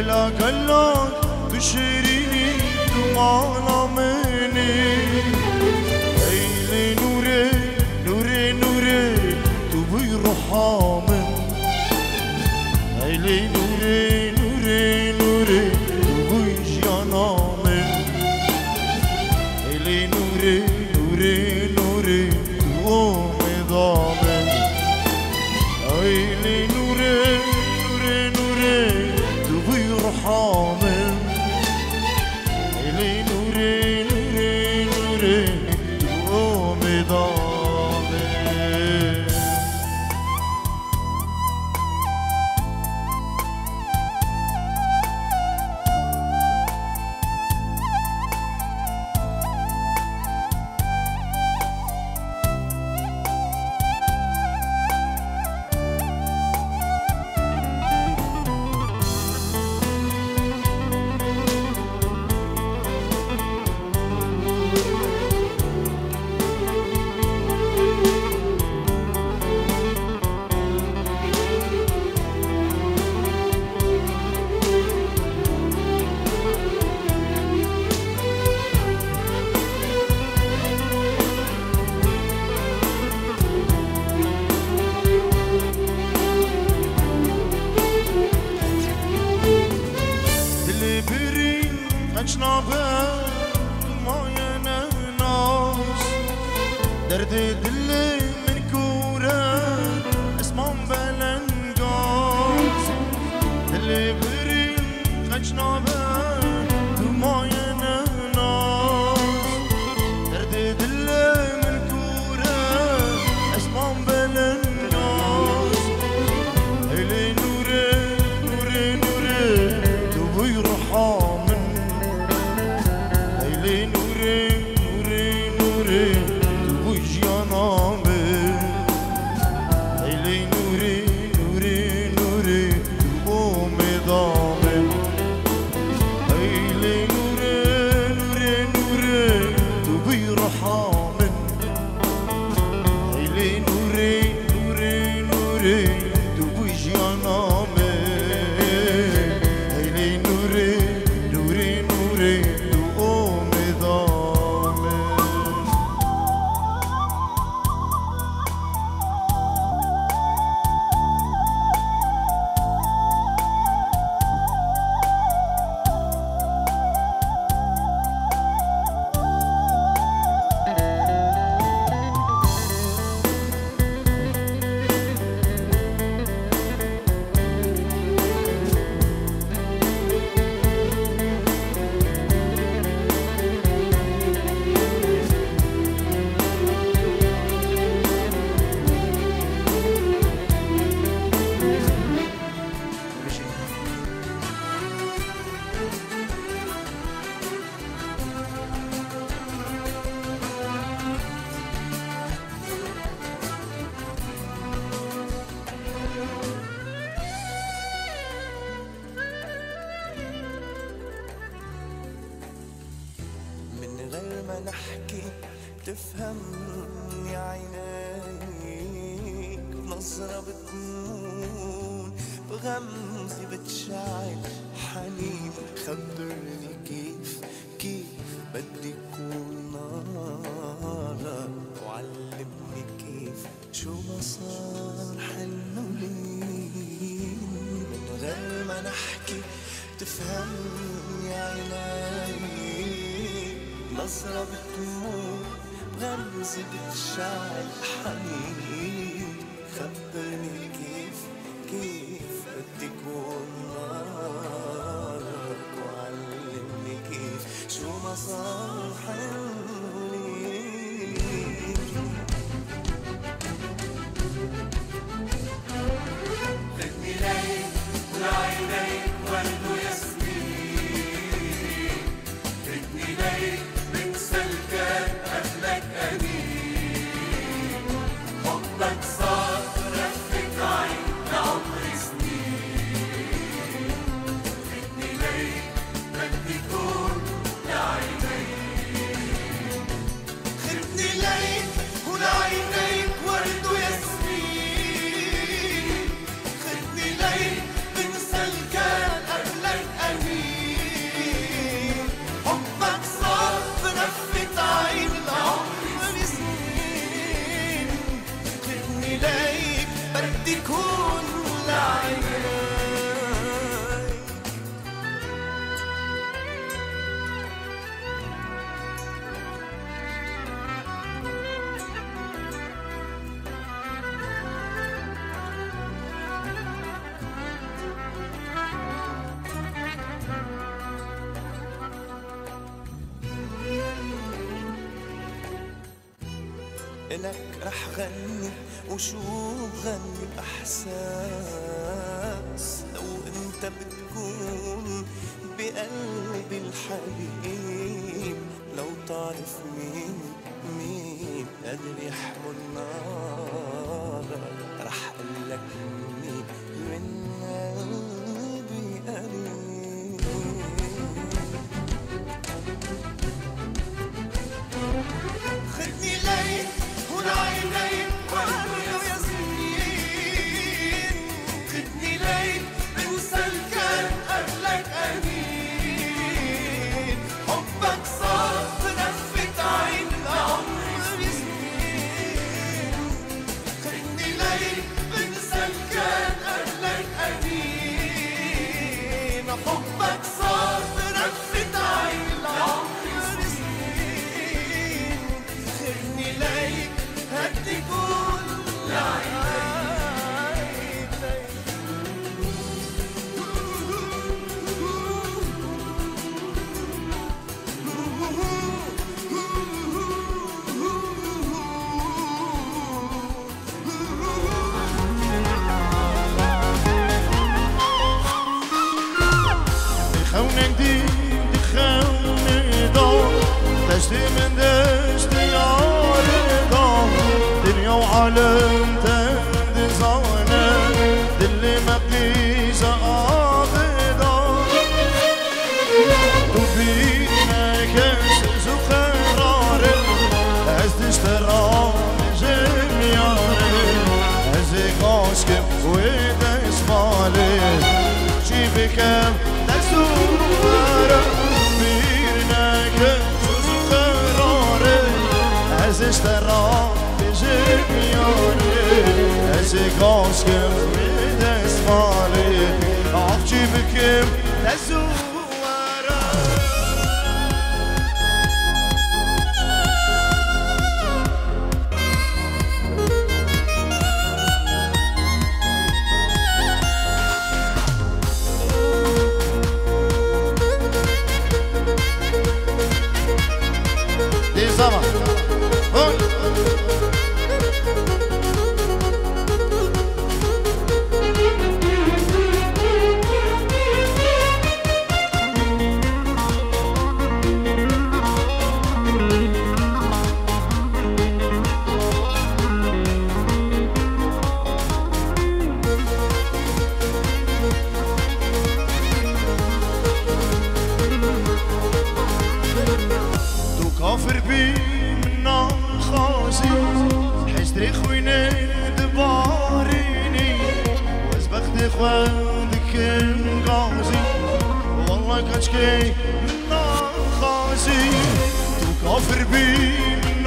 هلا قلك بشيريني دمعنا مني هيلي نوري نوري نوري تبي رحامن هيلي نوري نوري نوري تبي جانامن هيلي نوري نوري نوري تقومي ضامن هيلي نوري نوري نوري تبي رحامن هيلي نوري نوري نوري تقومي ضامن أجنبه ما ينهناش درد دلي من كورة اسمهم بلنقاس دلي بري أجنبه ما ينهناش درد دلي من كورة اسمهم بلنقاس هيلي نوري نوري نوري تبي رحام نوري نوري نوري تبوي جانامي هيلي نوري نوري نوري تقومي ضامن هيلي نوري نوري نوري تبوي رحامن هيلي نوري نوري نوري تبوي جانامي هيلي نوري نوري نوري ما نحكي تفهمني عينيك بنظرة بتمون بغمزة بتشعل حنين خبرني كيف بدي كون نارك وعلمني كيف شو ما صار حلو لي من غير ما نحكي تفهمني عينيك نظرة بتموت بغمزة بتشعل حنين خبرني كيف بدي كون نارك وعلمني كيف شو ما صار حلوي خدني ليك ولعينيك ورد وياسمين خدني ليك سلكان قبلك أنين حبك صار رفك إلك رح غني وشو بغني بإحساس لو انت بتكون بقلبي الحبيب لو تعرف مين قادر يحمل النار رح قلك مين من قلبي قريب خدني ليك ولعينيك ورد وياسمين خدني ليك بنسى الكان قبلك أمين حبك صار بنفة عين لعمر سنين خدني ليك بنسى الكان قبلك أمين حبك صار بنفة عين لعمر سنين خدني ليك هدي كل خونك دي خوني دار تشتي من دشتي يار دار دنيا وعالم تندزانا دلي مبليش آبدا تبينا كسز وقرار از تشترى جمياري از قاشكم ويدش مالي شي بكم تسوارا بيرنا كسز وقرار از اشترى بجمياري از قاشكم ويدش مالي عفشي بكم تسوارا دي زمان كافر بي من خاسي حشتري خوينا دباريني واسبخت اخوانك الغازي والله كاشكي من خاسي كافر بي من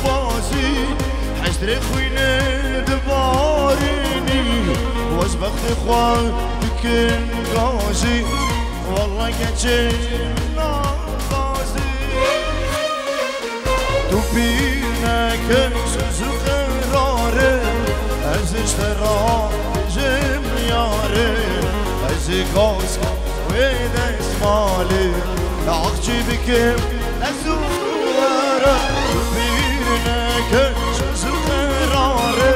خاسي حشتري خوينا دباريني واسبخت اخوانك الغازي والله كاشكي من تبينا كسز وقراري از اشترى جمياري از قاسك ويدس مالي عقشي بكم أزوارا تبينا كسز وقراري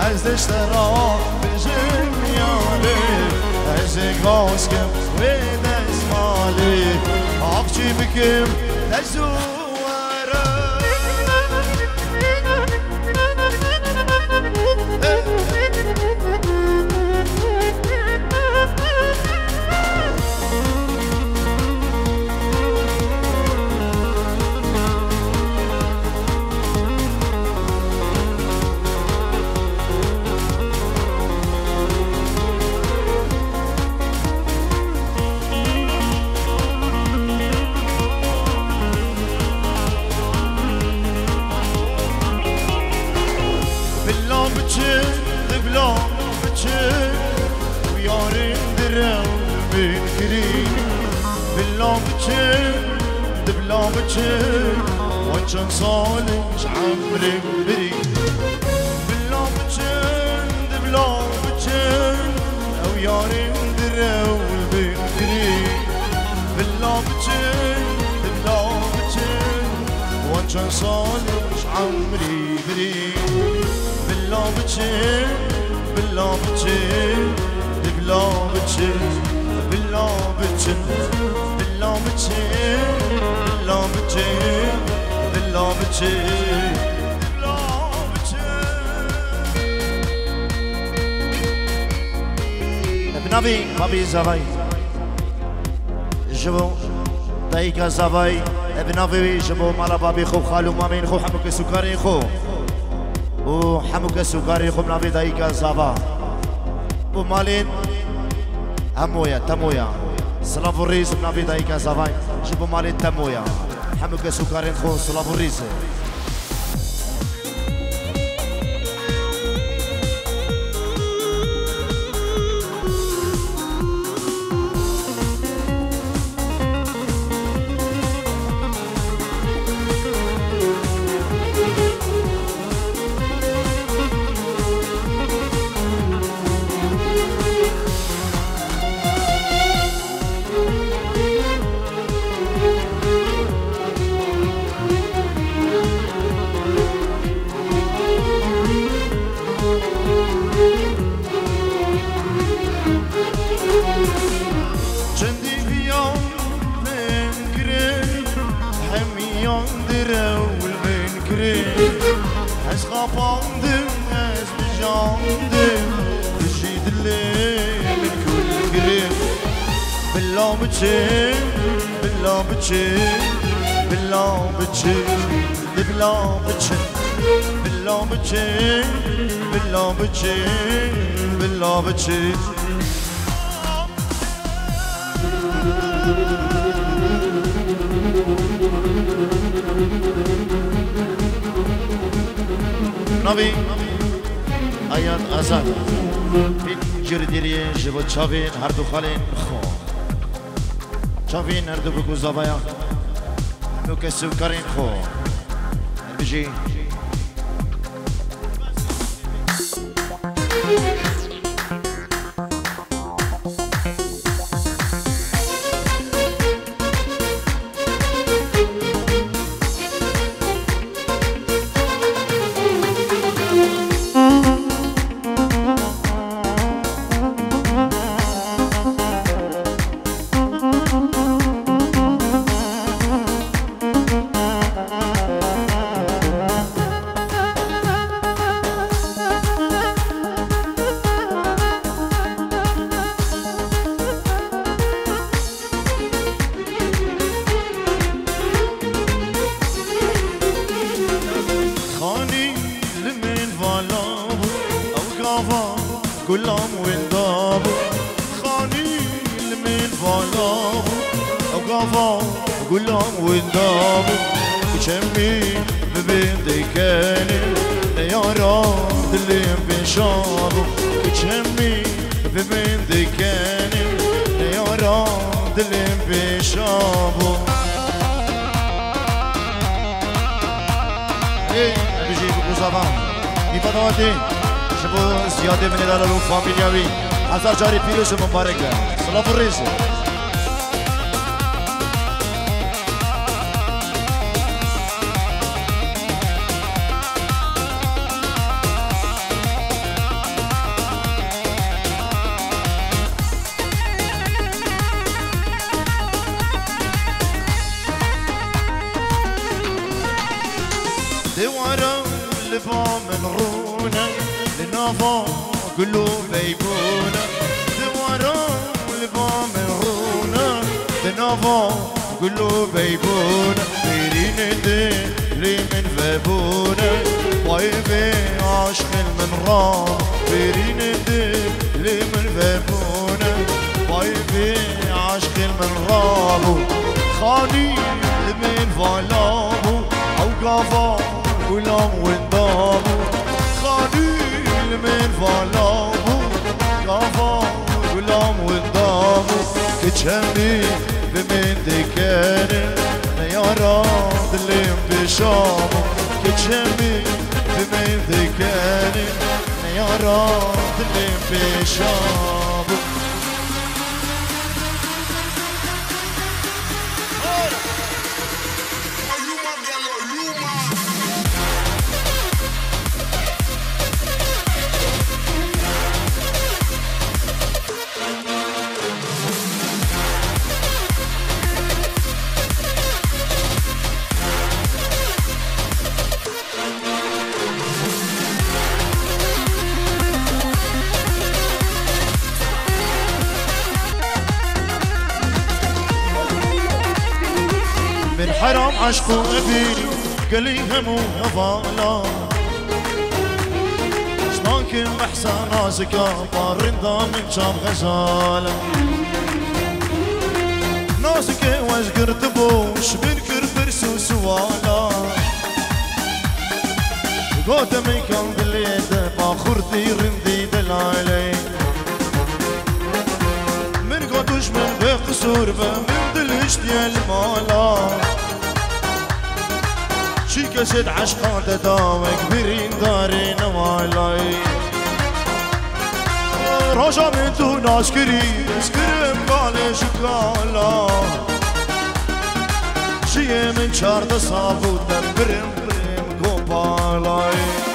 از اشترى جمياري از قاسك ويدس مالي عقشي بكم أزوارا وانشان صالح عمري بري بالله بتشن دبلا بتشن او ياري دراو البكري بالله بتشن دبلا بتشن وانشان صالح عمري بري بالله بچن بالله بچن بالله بچن بالله بچن بالله بچن بالله بچن بالله بچن ابنابي بابي زاوي جبو دايكا زاوي ابنابي جبو مالا بابي خو خالو مامين خو حموك سكري خو و حموك سكري خو بنابي دايكا زاوا و مالين همويا تمويا سلافو ريز بنابي دايكا زاوي جبو مالين تمويا حموك سكري خو سلافو ريز بالله بچن بالله بچن بالله بچن بالله بچن بالله بچن بالله بچن بالله بچن نبی آیات آزاد بین جردیری جبو چاوین هر دو خالین خو چاوین هر دو بگو زبایا نو کسو کرین خو بجی كلهم وندابو خانيل من فالابو اوقافا كلهم وندابو كشمي ببين ديكاني يارا دليم بشابو كشمي ببين ديكاني يارا دليم بشابو ايه بيجي بقوزابان يفضواتي شبو زیاده من دارالو فامیلیاوی هزار جاری پیروز مبارک سلام الرئیس دوارا لبا من رونه لنافا كله بيبونه دوارا لبا من رونه لنافا كله بيبونه بيرين لي من فابونه طيبي عشق من رام بيرين لي من فابونه طيبي عشق من رابو خاني من فالابو او قافا غلام وندابو خليل من فالابو قافا غلام وندابو كتشمي بمن دكاني نيارا دليم بشامو كتشمي بمن دكاني نيارا دليم بشامو بالحرام عشقو أبيني قلي همو هفالا شلونك محسن راسك بارندا من شام غزالة ناسك واشقر تبوش بنكر برسو سوالا قوت من كان بالليل باخرتي رندي دلالي من قوتوش من بقصور من دلشت يا المالا شي كسد عشقان تداوك برين داري نوالاي رجا من تو ناس كري اسكرم بالي شكالا شي من شارد صابو تبرم برم قوبالاي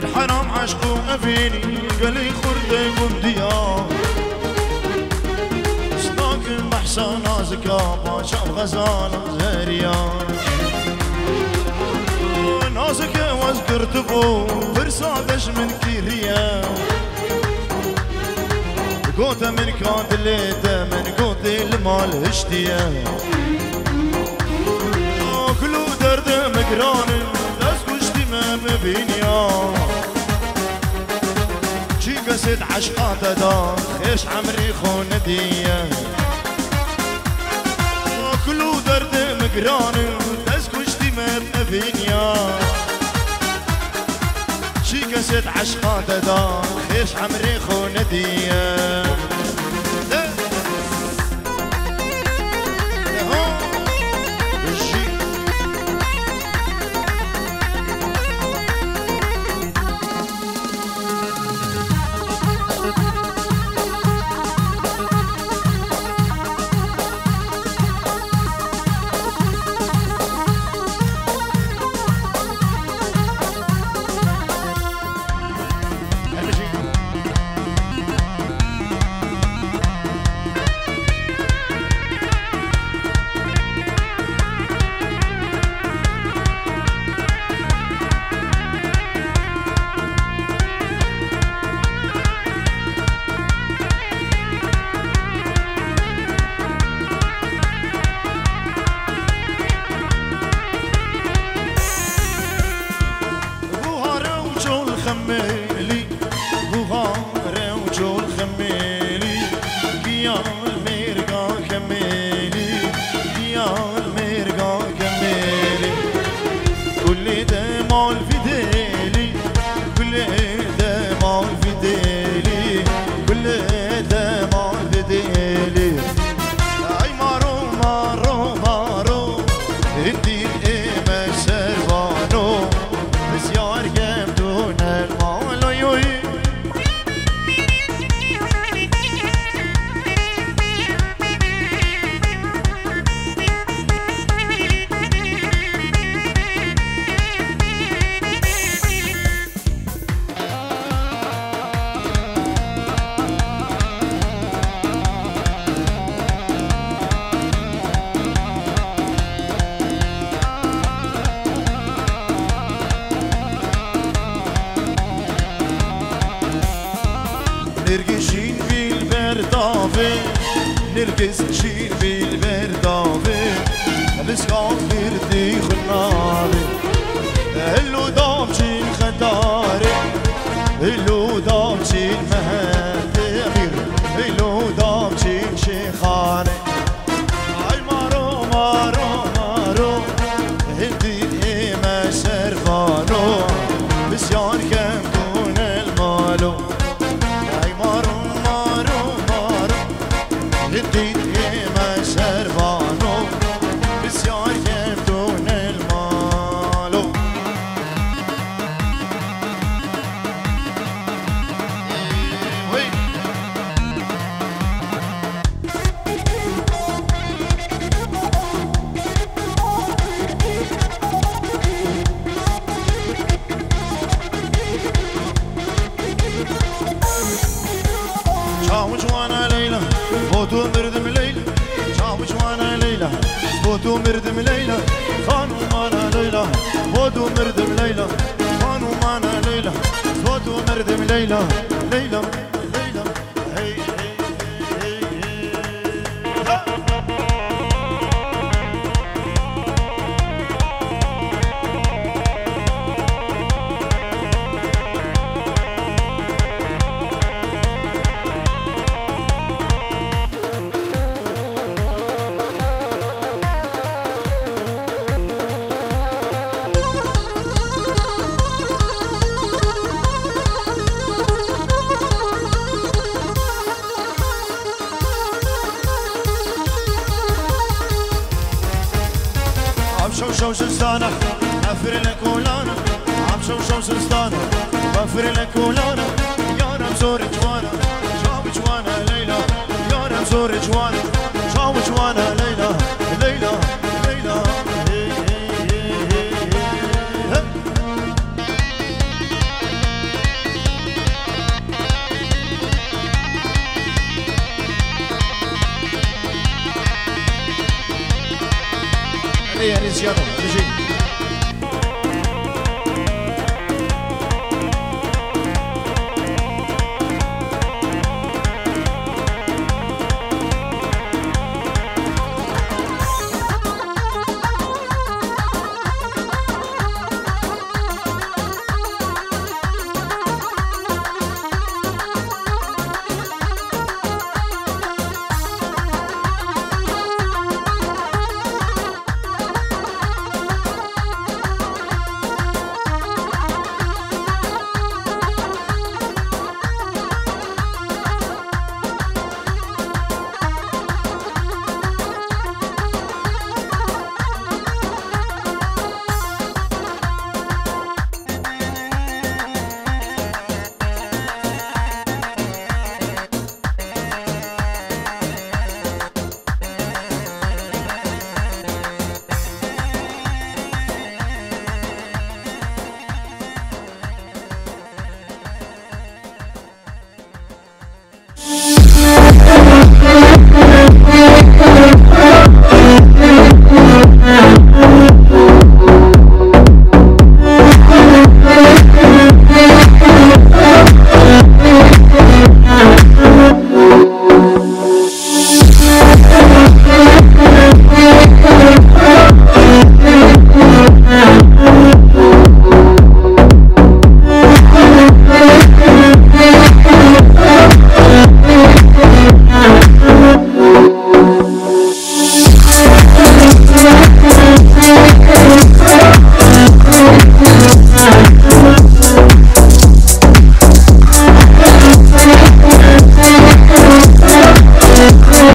بالحرام عشقو أفيني قلي خردي قمديا شلونك محسن نازكا شام غزالة زهريان نازك واذكر تبو برسادش من كيريا قوت من كانت الليتة من قوت المال هشتيا كلو درد مقران ما ببينيا شي قصد عشقات دا خيش عمري خوندية كلو درد مقران تسكشتي ما ببينيا شي قصد عشقات دا خيش عمري خوندية خميلي بوهارة وجول خميلي يا الميرقا كميلي يا الميرقا كميلي كل دمال في ديلي كل دمال في ديلي كل دمال في ديلي اي مارو مارو مارو الدين ايما سربانو بسيار قمدون المال يوي نرقشين بالبردافة نرقص نشيل بالبردافة بسكان بردي خنابة اللو دامشي خداري اللو دامشي مهاتمير اللو دامشي شيخاني اي مارو مارو مارو هدي ايما سرفانو بسيان كم دون المالو هديت ما سربانو بسيار كم دون المال بوتو مردم ليلى شاوش وانا ليلى بوتو مردم ليلى خانو مانا ليلى بوتو مردم ليلى خانو مانا ليلى بوتو مردم ليلى ليلى ليلى هي هي هي شو سلسانة أفر لك ولانا عم شو سلسانة أفر لك ولانا يا رب زور جوانا شاو جوانا ليلى يا رب زور جوانا شاو جوانا ليلى ليلى ليلى يا زيادة رجي